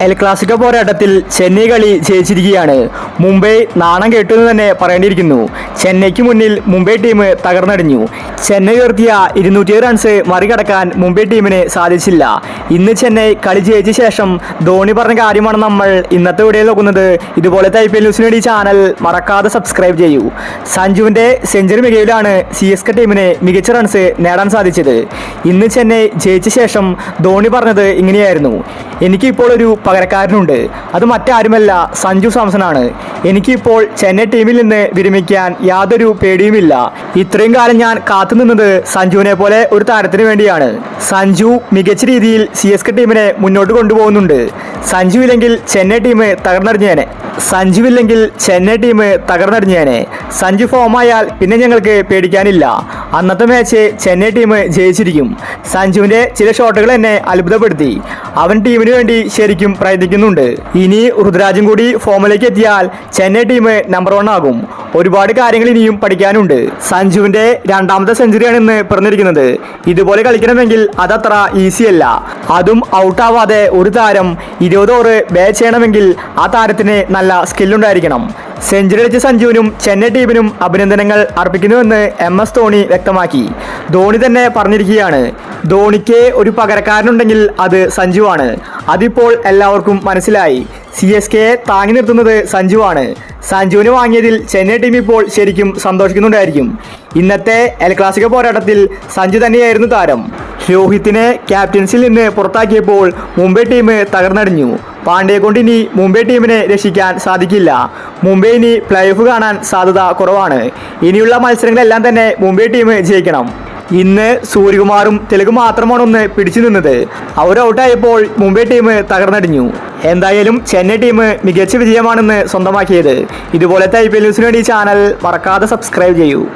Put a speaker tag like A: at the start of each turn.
A: El Clasico പോരാട്ടത്തിൽ ചെന്നൈ കളി ജയിച്ചിരിക്കുകയാണ്. മുംബൈ നാണം കെട്ടുന്നു തന്നെ പറയേണ്ടിയിരിക്കുന്നു. ചെന്നൈക്ക് മുന്നിൽ മുംബൈ ടീം തകർന്നടിഞ്ഞു. ചെന്നൈ ഉയർത്തിയ 207 റൺസ് മറികടക്കാൻ മുംബൈ ടീമിന് സാധിച്ചില്ല. ഇന്ന് ചെന്നൈ കളി ജയിച്ച ശേഷം ധോണി പറഞ്ഞ കാര്യമാണ് നമ്മൾ ഇന്നത്തെ വീഡിയോയിൽ നോക്കുന്നത്. ഇതുപോലത്തെ IPL ന്യൂസിന് വേണ്ടി ചാനൽ മറക്കാതെ സബ്സ്ക്രൈബ് ചെയ്യൂ. സഞ്ജുവിൻ്റെ സെഞ്ചുറി മികവിലാണ് CSK ടീമിന് മികച്ച റൺസ് നേടാൻ സാധിച്ചത്. ഇന്ന് ചെന്നൈ ജയിച്ച ശേഷം ധോണി പറഞ്ഞത് ഇങ്ങനെയായിരുന്നു: എനിക്കിപ്പോൾ ഒരു പകരക്കാരനുണ്ട്, അത് മറ്റാരുമല്ല, സഞ്ജു സാംസണാണ്. എനിക്കിപ്പോൾ ചെന്നൈ ടീമിൽ നിന്ന് വിരമിക്കാൻ യാതൊരു പേടിയുമില്ല. ഇത്രയും കാലം ഞാൻ കാത്തുനിന്നത് സഞ്ജുവിനെ പോലെ ഒരു താരത്തിന് വേണ്ടിയാണ്. സഞ്ജു മികച്ച രീതിയിൽ CSK ടീമിനെ മുന്നോട്ട് കൊണ്ടുപോകുന്നുണ്ട്. സഞ്ജു ഇല്ലെങ്കിൽ ചെന്നൈ ടീം തകർന്നടിഞ്ഞേനെ. സഞ്ജു ഫോമായാൽ പിന്നെ ഞങ്ങൾക്ക് പേടിക്കാനില്ല. അന്നത്തെ മാച്ച് ചെന്നൈ ടീം ജയിച്ചിരിക്കും. സഞ്ജുവിൻ്റെ ചില ഷോട്ടുകൾ എന്നെ അത്ഭുതപ്പെടുത്തി. അവൻ ടീമിന് വേണ്ടി ശരിക്കും പ്രയത്നിക്കുന്നുണ്ട്. ഇനി ഋതുരാജും കൂടി ഫോമിലേക്ക് എത്തിയാൽ ചെന്നൈ ടീം നമ്പർ 1 ആകും. ഒരുപാട് കാര്യങ്ങൾ ഇനിയും പഠിക്കാനുണ്ട്. സഞ്ജുവിൻ്റെ 2ാമത്തെ സെഞ്ചുറിയാണ് ഇന്ന് പിറന്നിരിക്കുന്നത്. ഇതുപോലെ കളിക്കണമെങ്കിൽ അതത്ര ഈസിയല്ല. അതും ഔട്ടാവാതെ ഒരു താരം 20 ഓവർ ബാറ്റ് ചെയ്യണമെങ്കിൽ ആ താരത്തിന് നല്ല സ്കില്ലുണ്ടായിരിക്കണം. സെഞ്ചുറി അടിച്ച സഞ്ജുവിനും ചെന്നൈ ടീമിനും അഭിനന്ദനങ്ങൾ അർപ്പിക്കുന്നുവെന്ന് MS ധോണി വ്യക്തമാക്കി. ധോണി തന്നെ പറഞ്ഞിരിക്കുകയാണ്, ധോണിക്ക് ഒരു പകരക്കാരനുണ്ടെങ്കിൽ അത് സഞ്ജുവാണ്. അതിപ്പോൾ എല്ലാവർക്കും മനസ്സിലായി. CSKയെ താങ്ങി നിർത്തുന്നത് സഞ്ജുവാണ്. സഞ്ജുവിന് വാങ്ങിയതിൽ ചെന്നൈ ടീം ഇപ്പോൾ ശരിക്കും സന്തോഷിക്കുന്നുണ്ടായിരിക്കും. ഇന്നത്തെ എൽ ക്ലാസിക്കോ പോരാട്ടത്തിൽ സഞ്ജു തന്നെയായിരുന്നു താരം. രോഹിത്തിനെ ക്യാപ്റ്റൻസിൽ നിന്ന് പുറത്താക്കിയപ്പോൾ മുംബൈ ടീം തകർന്നടിഞ്ഞു. പാണ്ഡ്യയെ കൊണ്ട് ഇനി മുംബൈ ടീമിനെ രക്ഷിക്കാൻ സാധിക്കില്ല. മുംബൈ ഇനി പ്ലേ ഓഫ് കാണാൻ സാധ്യത കുറവാണ്. ഇനിയുള്ള മത്സരങ്ങളെല്ലാം തന്നെ മുംബൈ ടീം ജയിക്കണം. ഇന്ന് സൂര്യകുമാറും തെലുഗും മാത്രമാണ് ഒന്ന് പിടിച്ചു നിന്നത്. അവർ ഔട്ടായപ്പോൾ മുംബൈ ടീം തകർന്നടിഞ്ഞു. എന്തായാലും ചെന്നൈ ടീം മികച്ച വിജയമാണെന്ന് സ്വന്തമാക്കിയത്. ഇതുപോലത്തെ IPL ന്യൂസിന് വേണ്ടി ചാനൽ മറക്കാതെ സബ്സ്ക്രൈബ് ചെയ്യൂ.